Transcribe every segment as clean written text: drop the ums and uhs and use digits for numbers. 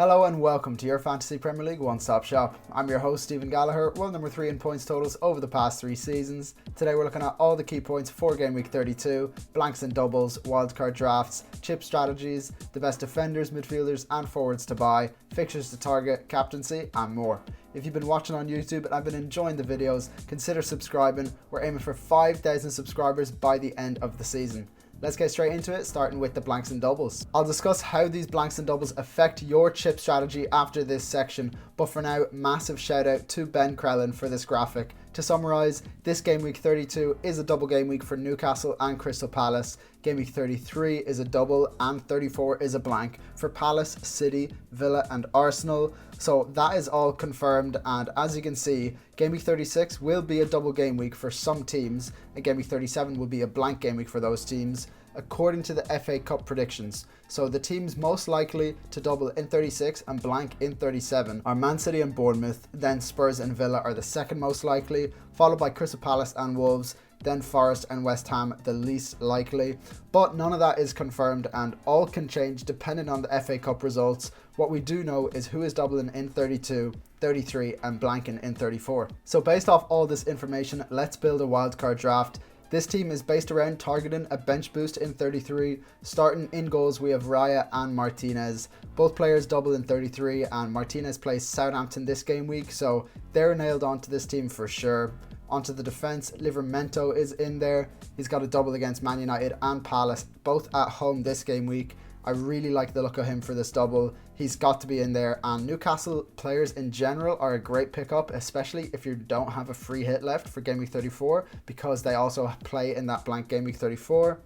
Hello and welcome to your Fantasy Premier League one-stop shop. I'm your host Stephen Gallagher, world number 3 in points totals over the past 3 seasons. Today we're looking at all the key points for Game Week 32, blanks and doubles, wildcard drafts, chip strategies, the best defenders, midfielders and forwards to buy, fixtures to target, captaincy and more. If you've been watching on YouTube and I've been enjoying the videos, consider subscribing. We're aiming for 5,000 subscribers by the end of the season. Let's get straight into it, starting with the blanks and doubles. I'll discuss how these blanks and doubles affect your chip strategy after this section, but for now, massive shout out to Ben Crellin for this graphic. To summarise, this Game Week 32 is a double game week for Newcastle and Crystal Palace. Game Week 33 is a double and 34 is a blank for Palace, City, Villa and Arsenal. So that is all confirmed, and as you can see, Game Week 36 will be a double game week for some teams and Game Week 37 will be a blank game week for those teams, according to the FA Cup predictions. So the teams most likely to double in 36 and blank in 37 are Man City and Bournemouth, then Spurs and Villa are the second most likely, followed by Crystal Palace and Wolves, then Forest and West Ham the least likely. But none of that is confirmed and all can change depending on the FA Cup results. What we do know is who is doubling in 32, 33 and blanking in 34. So based off all this information, let's build a wildcard draft. This team is based around targeting a bench boost in 33. Starting in goals, we have Raya and Martinez. Both players double in 33 and Martinez plays Southampton this game week, so they're nailed onto this team for sure. Onto the defence, Livramento is in there. He's got a double against Man United and Palace, both at home this game week. I really like the look of him for this double. He's got to be in there, and Newcastle players in general are a great pickup, especially if you don't have a free hit left for Game Week 34, because they also play in that blank Game Week 34.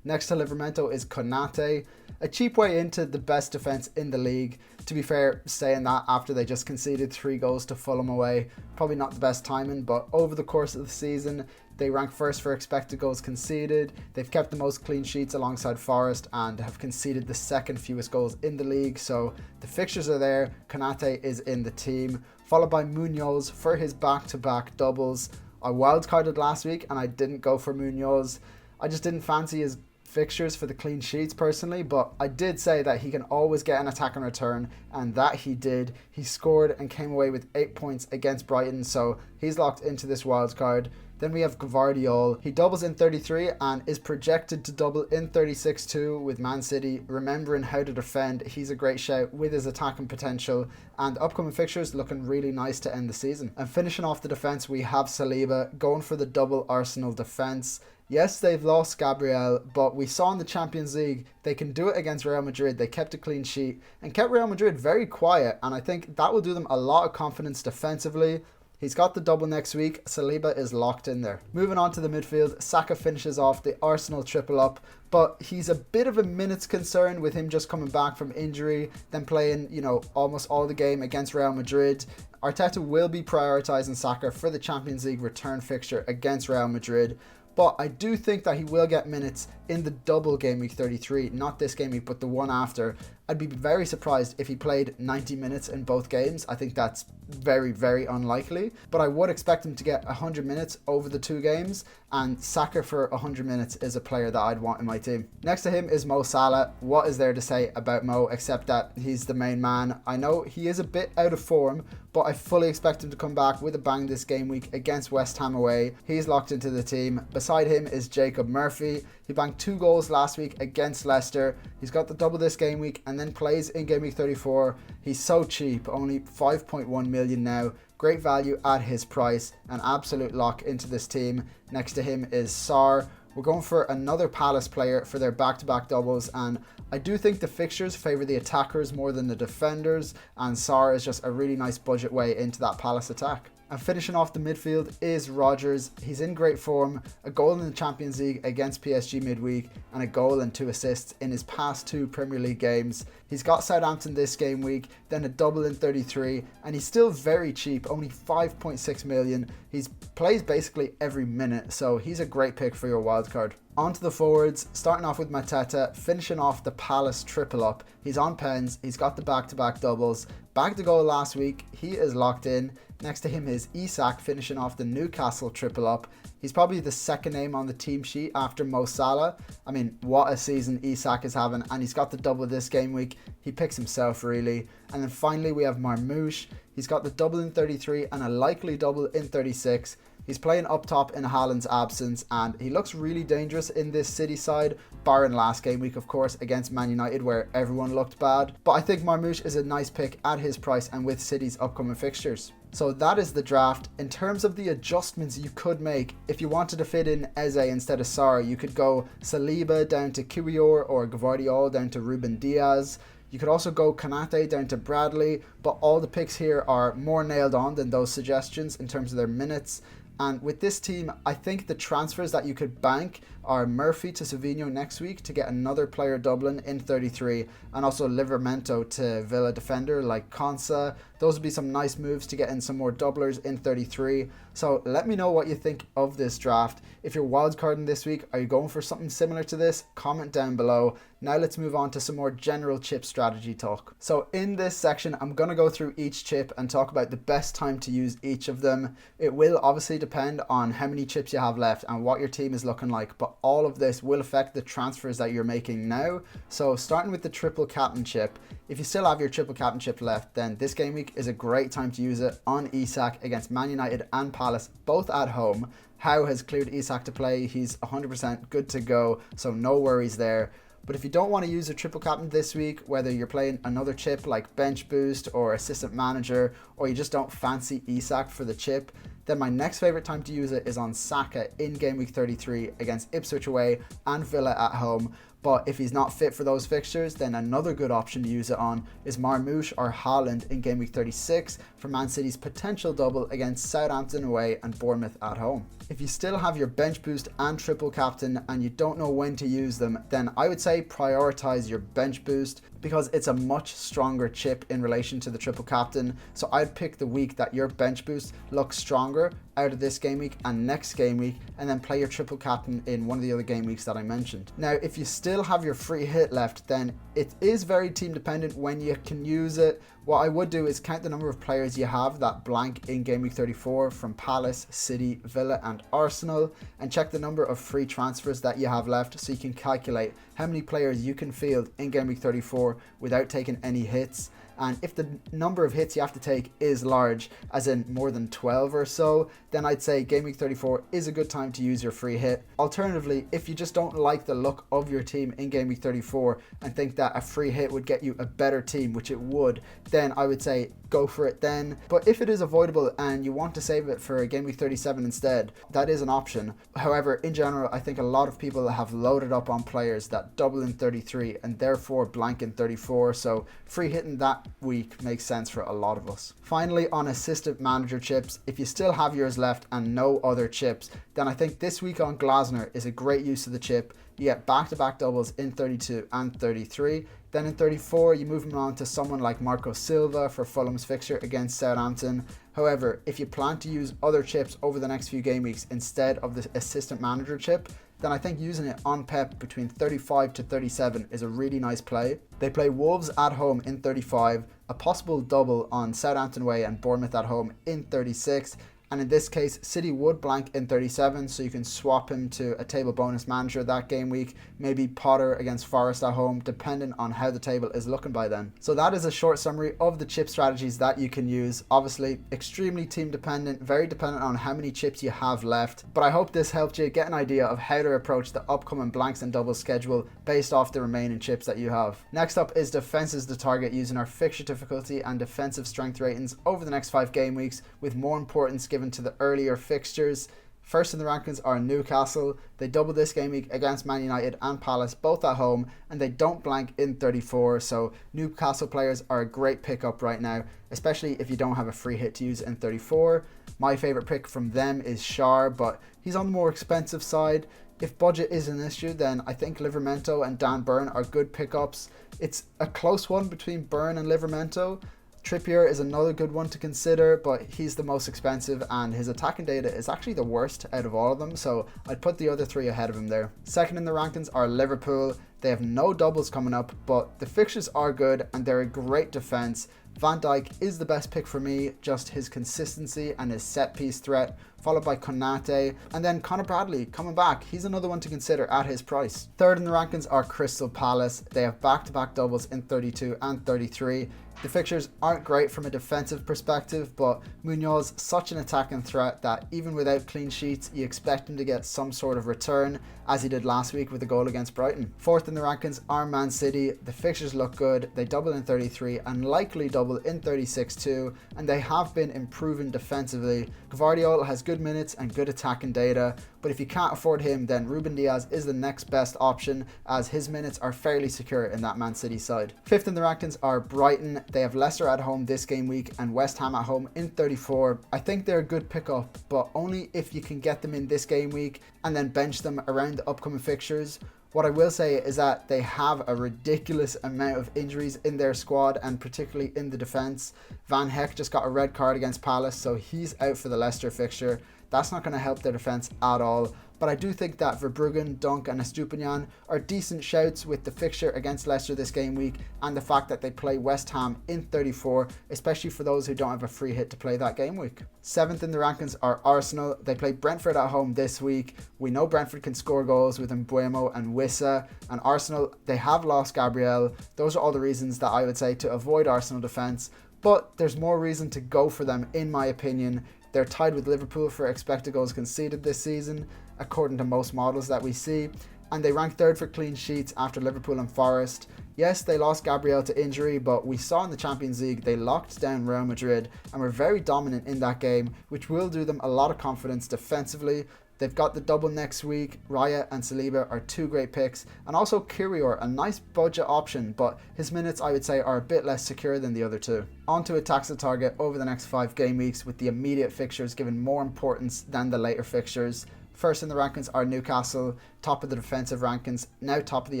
Next to Livramento is Konate, a cheap way into the best defence in the league. To be fair, saying that after they just conceded 3 goals to Fulham away, probably not the best timing, but over the course of the season, they rank first for expected goals conceded. They've kept the most clean sheets alongside Forest and have conceded the second fewest goals in the league. So the fixtures are there. Konate is in the team, followed by Munoz for his back-to-back doubles. I wildcarded last week and I didn't go for Munoz. I just didn't fancy his fixtures for the clean sheets personally, but I did say that he can always get an attack in return, and that he did. He scored and came away with 8 points against Brighton, so he's locked into this wild card. Then we have Gvardiol. He doubles in 33 and is projected to double in 36 too with Man City. Remembering how to defend, he's a great shout with his attacking potential, and upcoming fixtures looking really nice to end the season. And finishing off the defence, we have Saliba going for the double Arsenal defence. Yes, they've lost Gabriel, but we saw in the Champions League they can do it against Real Madrid. They kept a clean sheet and kept Real Madrid very quiet, and I think that will do them a lot of confidence defensively. He's got the double next week. Saliba is locked in there. Moving on to the midfield, Saka finishes off the Arsenal triple up, but he's a bit of a minutes concern with him just coming back from injury, then playing, almost all the game against Real Madrid. Arteta will be prioritising Saka for the Champions League return fixture against Real Madrid, but I do think that he will get minutes in the double Game Week 33, not this game week, but the one after. I'd be very surprised if he played 90 minutes in both games. I think that's very, very unlikely, but I would expect him to get 100 minutes over the 2 games, and Saka for 100 minutes is a player that I'd want in my team. Next to him is Mo Salah. What is there to say about Mo except that he's the main man? I know he is a bit out of form, but I fully expect him to come back with a bang this game week against West Ham away. He's locked into the team. Beside him is Jacob Murphy. He banged 2 goals last week against Leicester. He's got the double this game week and then plays in Game Week 34. He's so cheap, only 5.1 million now. Great value at his price, an absolute lock into this team. Next to him is Sarr. We're going for another Palace player for their back-to-back doubles, and I do think the fixtures favour the attackers more than the defenders, and Sarr is just a really nice budget way into that Palace attack. And finishing off the midfield is Rodgers. He's in great form, a goal in the Champions League against PSG midweek and a goal and 2 assists in his past 2 Premier League games. He's got Southampton this game week, then a double in 33, and he's still very cheap, only 5.6 million. He plays basically every minute, so he's a great pick for your wildcard. On to the forwards, starting off with Mateta, finishing off the Palace triple up. He's on pens, he's got the back-to-back doubles, back to goal last week, he is locked in. Next to him is Isak finishing off the Newcastle triple up. He's probably the second name on the team sheet after Mo Salah. I mean, what a season Isak is having, and he's got the double this game week. He picks himself really. And then finally we have Marmoush. He's got the double in 33 and a likely double in 36. He's playing up top in Haaland's absence, and he looks really dangerous in this City side, barring last game week, of course, against Man United, where everyone looked bad. But I think Marmoush is a nice pick at his price and with City's upcoming fixtures. So that is the draft. In terms of the adjustments you could make, if you wanted to fit in Eze instead of Sarr, you could go Saliba down to Kiwior or Gvardiol down to Ruben Diaz. You could also go Konate down to Bradley, but all the picks here are more nailed on than those suggestions in terms of their minutes. And with this team, I think the transfers that you could bank are Murphy to Savinho next week to get another player Dublin in 33, and also Livramento to Villa defender like Konsa. Those would be some nice moves to get in some more doublers in 33. So let me know what you think of this draft. If you're wildcarding this week, are you going for something similar to this? Comment down below. Now let's move on to some more general chip strategy talk. So in this section, I'm going to go through each chip and talk about the best time to use each of them. It will obviously depend on how many chips you have left and what your team is looking like, but all of this will affect the transfers that you're making now. So starting with the triple captain chip, if you still have your triple captain chip left, then this game week is a great time to use it on Isak against Man United and Palace, both at home. Howe has cleared Isak to play. He's 100% good to go, so no worries there. But if you don't want to use a triple captain this week, whether you're playing another chip like bench boost or assistant manager, or you just don't fancy Isak for the chip, then my next favorite time to use it is on Saka in game week 33 against Ipswich away and Villa at home. But if he's not fit for those fixtures, then another good option to use it on is Marmoush or Haaland in game week 36 for Man City's potential double against Southampton away and Bournemouth at home. If you still have your bench boost and triple captain and you don't know when to use them, then I would say prioritize your bench boost because it's a much stronger chip in relation to the triple captain. So I'd pick the week that your bench boost looks stronger out of this game week and next game week, and then play your triple captain in one of the other game weeks that I mentioned. Now, if you still have your free hit left, then it is very team dependent when you can use it. What I would do is count the number of players you have that blank in game week 34 from Palace, City, Villa and Arsenal, and check the number of free transfers that you have left so you can calculate how many players you can field in game week 34 without taking any hits. And if the number of hits you have to take is large, as in more than 12 or so, then I'd say game week 34 is a good time to use your free hit. Alternatively, if you just don't like the look of your team in game week 34 and think that a free hit would get you a better team, which it would, then I would say go for it then. But if it is avoidable and you want to save it for game week 37 instead, that is an option. However, in general, I think a lot of people have loaded up on players that double in 33 and therefore blank in 34, so free hitting that week makes sense for a lot of us. Finally, on assistant manager chips, if you still have yours left and no other chips, then I think this week on Glasner is a great use of the chip. You get back-to-back doubles in 32 and 33. Then in 34, you move him on to someone like Marco Silva for Fulham's fixture against Southampton. However, if you plan to use other chips over the next few game weeks instead of the assistant manager chip, then I think using it on Pep between 35 to 37 is a really nice play. They play Wolves at home in 35, a possible double on Southampton away and Bournemouth at home in 36. And in this case, City would blank in 37, so you can swap him to a table bonus manager that game week, maybe Potter against Forest at home, depending on how the table is looking by then. So that is a short summary of the chip strategies that you can use. Obviously, extremely team dependent, very dependent on how many chips you have left. But I hope this helped you get an idea of how to approach the upcoming blanks and doubles schedule based off the remaining chips that you have. Next up is defenses to target using our fixture difficulty and defensive strength ratings over the next 5 game weeks, with more importance given to the earlier fixtures. First in the rankings are Newcastle. They double this game week against Man United and Palace, both at home, and they don't blank in 34, so Newcastle players are a great pickup right now, especially if you don't have a free hit to use in 34. My favourite pick from them is Schär, but he's on the more expensive side. If budget is an issue, then I think Livramento and Dan Burn are good pickups. It's a close one between Burn and Livramento. Trippier is another good one to consider, but he's the most expensive and his attacking data is actually the worst out of all of them, so I'd put the other 3 ahead of him there. Second in the rankings are Liverpool. They have no doubles coming up, but the fixtures are good and they're a great defence. Van Dijk is the best pick for me, just his consistency and his set piece threat, followed by Konate, and then Connor Bradley coming back. He's another one to consider at his price. Third in the rankings are Crystal Palace. They have back-to-back doubles in 32 and 33. The fixtures aren't great from a defensive perspective, but Munoz such an attacking threat that even without clean sheets, you expect him to get some sort of return, as he did last week with a goal against Brighton. Fourth in the rankings are Man City. The fixtures look good. They double in 33 and likely double in 36 too, and they have been improving defensively. Gvardiol has good minutes and good attacking data, but if you can't afford him, then Ruben Diaz is the next best option, as his minutes are fairly secure in that Man City side. Fifth in the rankings are Brighton. They have Leicester at home this game week and West Ham at home in 34. I think they're a good pickup, but only if you can get them in this game week and then bench them around the upcoming fixtures. What I will say is that they have a ridiculous amount of injuries in their squad, and particularly in the defence. Van Heck just got a red card against Palace, so he's out for the Leicester fixture. That's not going to help their defence at all. But I do think that Verbruggen, Dunk and Estupiñán are decent shouts with the fixture against Leicester this game week, and the fact that they play West Ham in 34, especially for those who don't have a free hit to play that game week. Seventh in the rankings are Arsenal. They play Brentford at home this week. We know Brentford can score goals with Mbeumo and Wissa, and Arsenal, they have lost Gabriel. Those are all the reasons that I would say to avoid Arsenal defence, but there's more reason to go for them in my opinion. They're tied with Liverpool for expected goals conceded this season, according to most models that we see, and they rank third for clean sheets after Liverpool and Forest. Yes, they lost Gabriel to injury, but we saw in the Champions League they locked down Real Madrid and were very dominant in that game, which will do them a lot of confidence defensively. They've got the double next week. Raya and Saliba are two great picks, and also Kirior, a nice budget option, but his minutes I would say are a bit less secure than the other two. On to attacks the target over the next 5 game weeks, with the immediate fixtures given more importance than the later fixtures. First in the rankings are Newcastle, top of the defensive rankings, now top of the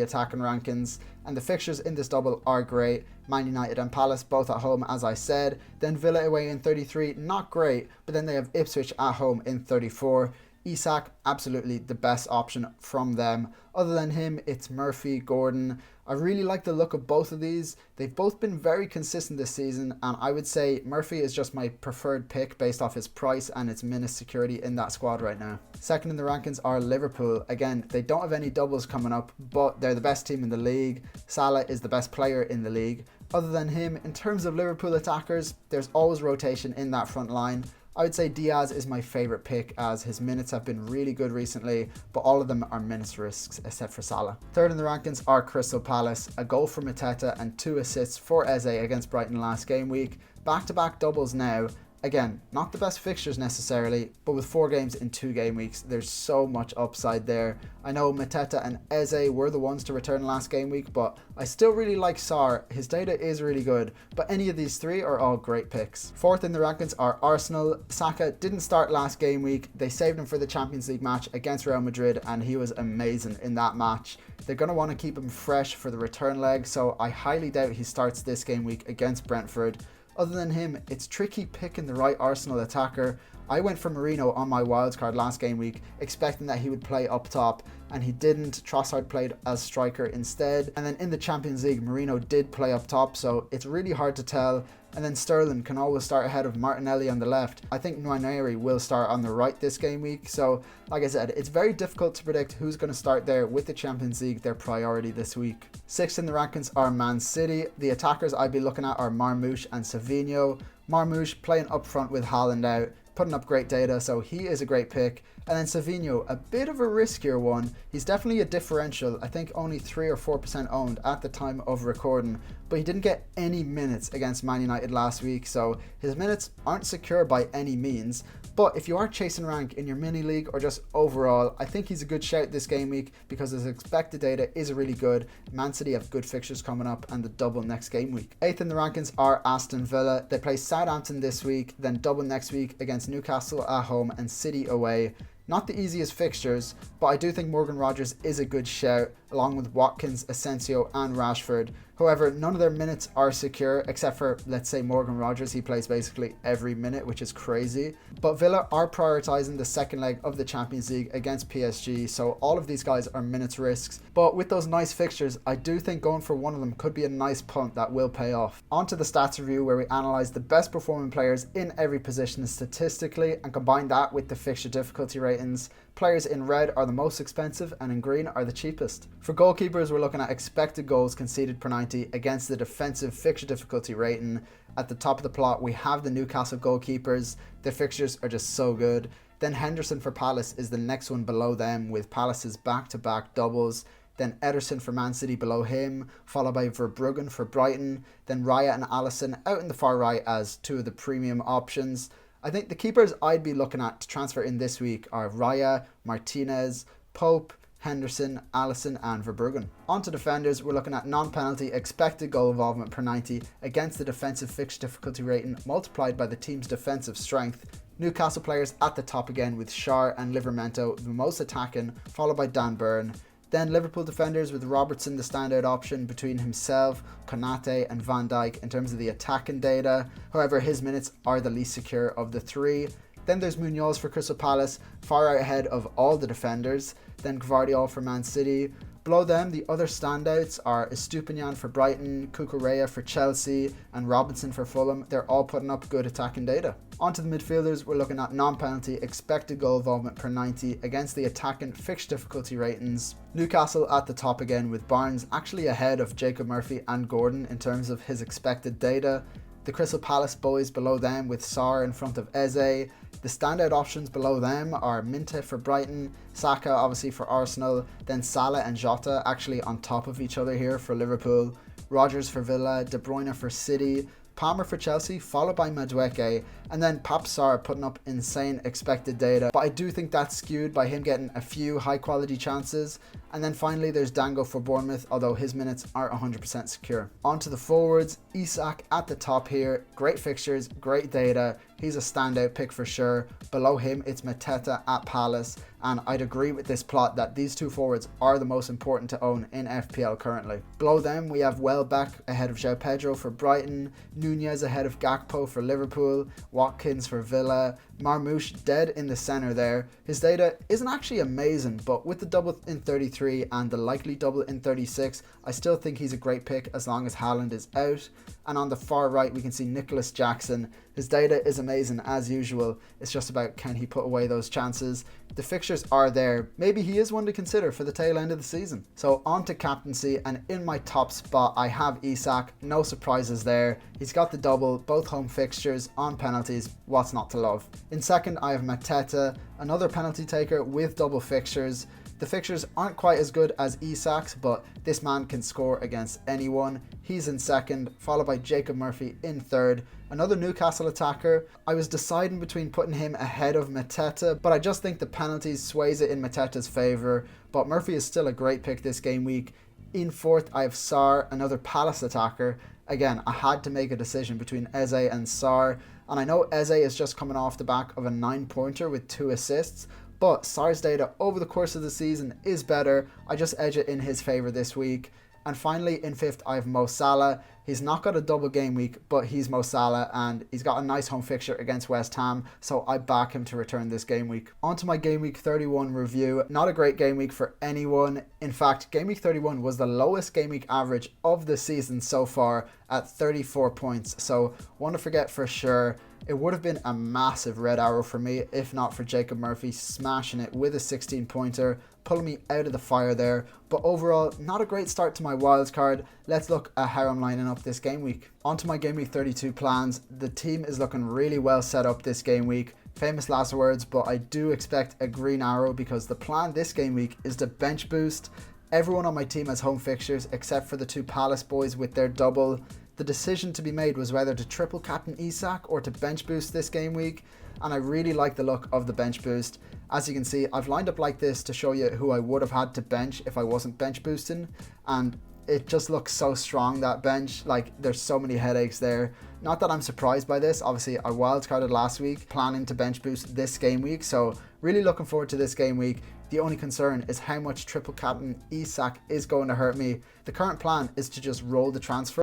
attacking rankings, and the fixtures in this double are great. Man United and Palace both at home, as I said. Then Villa away in 33, not great, but then they have Ipswich at home in 34. Isak, absolutely the best option from them. Other than him, it's Murphy, Gordon. I really like the look of both of these. They've both been very consistent this season, and I would say Murphy is just my preferred pick based off his price and its minute security in that squad right now. Second in the rankings are Liverpool. Again, they don't have any doubles coming up, but they're the best team in the league. Salah is the best player in the league. Other than him, in terms of Liverpool attackers, there's always rotation in that front line. I would say Diaz is my favourite pick, as his minutes have been really good recently, but all of them are minutes risks except for Salah. Third in the rankings are Crystal Palace. A goal for Mateta and 2 assists for Eze against Brighton last game week. Back-to-back doubles now. Again, not the best fixtures necessarily, but with 4 games in 2 game weeks, there's so much upside there. I know Mateta and Eze were the ones to return last game week, but I still really like Sarr. His data is really good, but any of these 3 are all great picks. Fourth in the rankings are Arsenal. Saka didn't start last game week. They saved him for the Champions League match against Real Madrid, and he was amazing in that match. They're going to want to keep him fresh for the return leg, so I highly doubt he starts this game week against Brentford. Other than him, it's tricky picking the right Arsenal attacker. I went for Marino on my wildcard last game week, expecting that he would play up top, and he didn't. Trossard played as striker instead, and then in the Champions League, Marino did play up top, so it's really hard to tell. And then Sterling can always start ahead of Martinelli on the left. I think Nwaneri will start on the right this game week, so like I said, it's very difficult to predict who's going to start there, with the Champions League their priority this week. Sixth in the rankings are Man City. The attackers I'd be looking at are Marmoush and Savinho. Marmoush playing up front with Haaland out, putting up great data, so he is a great pick. And then Savinho, a bit of a riskier one. He's definitely a differential. I think only 3 or 4% owned at the time of recording, but he didn't get any minutes against Man United last week, so his minutes aren't secure by any means. But if you are chasing rank in your mini league or just overall, I think he's a good shout this game week because his expected data is really good. Man City have good fixtures coming up and the double next game week. Eighth in the rankings are Aston Villa. They play Southampton this week, then double next week against Newcastle at home and City away. Not the easiest fixtures, but I do think Morgan Rogers is a good shout. along with Watkins, Asensio and Rashford. However, none of their minutes are secure except for, let's say, Morgan Rogers. He plays basically every minute, which is crazy. But Villa are prioritising the second leg of the Champions League against PSG, so all of these guys are minutes risks. But with those nice fixtures, I do think going for one of them could be a nice punt that will pay off. On to the stats review, where we analyse the best performing players in every position statistically and combine that with the fixture difficulty ratings. Players in red are the most expensive and in green are the cheapest. For goalkeepers, we're looking at expected goals conceded per 90 against the defensive fixture difficulty rating. At the top of the plot, we have the Newcastle goalkeepers. Their fixtures are just so good. Then Henderson for Palace is the next one below them, with Palace's back-to-back doubles. Then Ederson for Man City below him, followed by Verbruggen for Brighton. Then Raya and Alisson out in the far right as two of the premium options. I think the keepers I'd be looking at to transfer in this week are Raya, Martinez, Pope, Henderson, Alisson and Verbruggen. On to defenders, we're looking at non-penalty expected goal involvement per 90 against the defensive fixture difficulty rating multiplied by the team's defensive strength. Newcastle players at the top again with Schär and Livramento the most attacking, followed by Dan Burn. Then Liverpool defenders with Robertson the standout option between himself, Konate and Van Dijk in terms of the attacking data. However, his minutes are the least secure of the three. Then there's Munoz for Crystal Palace, far out ahead of all the defenders. Then Gvardiol for Man City. Below them, the other standouts are Estupiñán for Brighton, Cucurella for Chelsea, and Robinson for Fulham. They're all putting up good attacking data. Onto the midfielders, we're looking at non-penalty expected goal involvement per 90 against the attacking fixture difficulty ratings. Newcastle at the top again, with Barnes actually ahead of Jacob Murphy and Gordon in terms of his expected data. The Crystal Palace boys below them with Sarr in front of Eze. The standout options below them are Minte for Brighton, Saka obviously for Arsenal, then Salah and Jota actually on top of each other here for Liverpool, Rodgers for Villa, De Bruyne for City, Palmer for Chelsea, followed by Madueke, and then Pap Sarr putting up insane expected data, but I do think that's skewed by him getting a few high quality chances. And then finally there's Dango for Bournemouth, although his minutes aren't 100% secure. On to the forwards, Isak at the top here, great fixtures, great data, he's a standout pick for sure. Below him it's Mateta at Palace, and I'd agree with this plot that these two forwards are the most important to own in FPL currently. Below them we have Welbeck ahead of João Pedro for Brighton, Nunez ahead of Gakpo for Liverpool, Watkins for Villa, Marmoush dead in the centre there. His data isn't actually amazing, but with the double in 33 and the likely double in 36, I still think he's a great pick as long as Haaland is out. And on the far right we can see Nicholas Jackson. His data is amazing as usual, it's just about can he put away those chances. The fixtures are there, maybe he is one to consider for the tail end of the season. So on to captaincy, and in my top spot I have Isak, no surprises there. He's got the double, both home fixtures, on penalties, what's not to love. In second I have Mateta, another penalty taker with double fixtures. The fixtures aren't quite as good as Isak's, but this man can score against anyone. He's in second, followed by Jacob Murphy in third, another Newcastle attacker. I was deciding between putting him ahead of Mateta, but I just think the penalties sways it in Mateta's favour. But Murphy is still a great pick this game week. In fourth I have Sarr, another Palace attacker. Again, I had to make a decision between Eze and Sarr, and I know Eze is just coming off the back of a 9-pointer with 2 assists, but Sarr's data over the course of the season is better. I just edge it in his favour this week. And finally in fifth I have Mo Salah. He's not got a double game week, but he's Mo Salah and he's got a nice home fixture against West Ham, so I back him to return this game week. On to my game week 31 review. Not a great game week for anyone. In fact, game week 31 was the lowest game week average of the season so far at 34 points, so one to forget for sure. It would have been a massive red arrow for me if not for Jacob Murphy smashing it with a 16-pointer, pulling me out of the fire there. But overall, not a great start to my wildcard. Let's look at how I'm lining up this game week. On to my game week 32 plans. The team is looking really well set up this game week. Famous last words, but I do expect a green arrow because the plan this game week is to bench boost. Everyone on my team has home fixtures except for the 2 Palace boys with their double. The decision to be made was whether to triple captain Isak or to bench boost this game week, and I really like the look of the bench boost. As you can see, I've lined up like this to show you who I would have had to bench if I wasn't bench boosting, and it just looks so strong, that bench. Like, there's so many headaches there. Not that I'm surprised by this. Obviously, I wildcarded last week, planning to bench boost this game week, so really looking forward to this game week. The only concern is how much triple captain Isak is going to hurt me. The current plan is to just roll the transfer,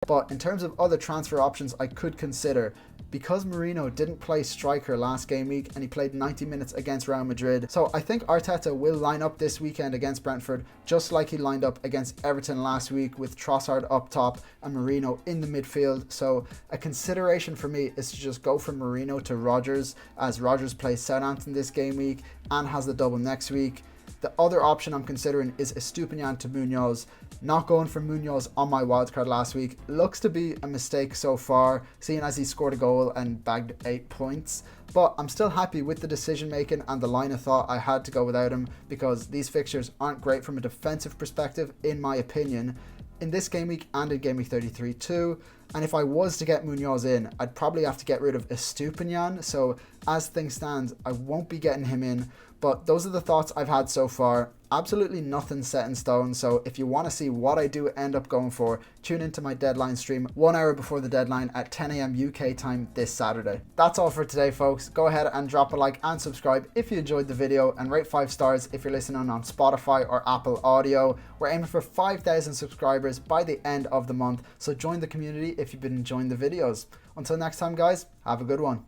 but in terms of other transfer options I could consider, because Merino didn't play striker last game week and he played 90 minutes against Real Madrid, so I think Arteta will line up this weekend against Brentford just like he lined up against Everton last week, with Trossard up top and Merino in the midfield. So a consideration for me is to just go from Merino to Rodgers, as Rodgers plays Southampton this game week and has the double next week. The other option I'm considering is Estupinian to Munoz. Not going for Munoz on my wildcard last week looks to be a mistake so far, seeing as he scored a goal and bagged 8 points. But I'm still happy with the decision making and the line of thought I had to go without him, because these fixtures aren't great from a defensive perspective in my opinion, in this game week and in Game Week 33 too. And if I was to get Munoz in, I'd probably have to get rid of Estupinian. So as things stand, I won't be getting him in. But those are the thoughts I've had so far. Absolutely nothing set in stone. So if you want to see what I do end up going for, tune into my deadline stream 1 hour before the deadline at 10 AM UK time this Saturday. That's all for today, folks. Go ahead and drop a like and subscribe if you enjoyed the video, and rate 5 stars if you're listening on Spotify or Apple Audio. We're aiming for 5,000 subscribers by the end of the month, so join the community if you've been enjoying the videos. Until next time, guys, have a good one.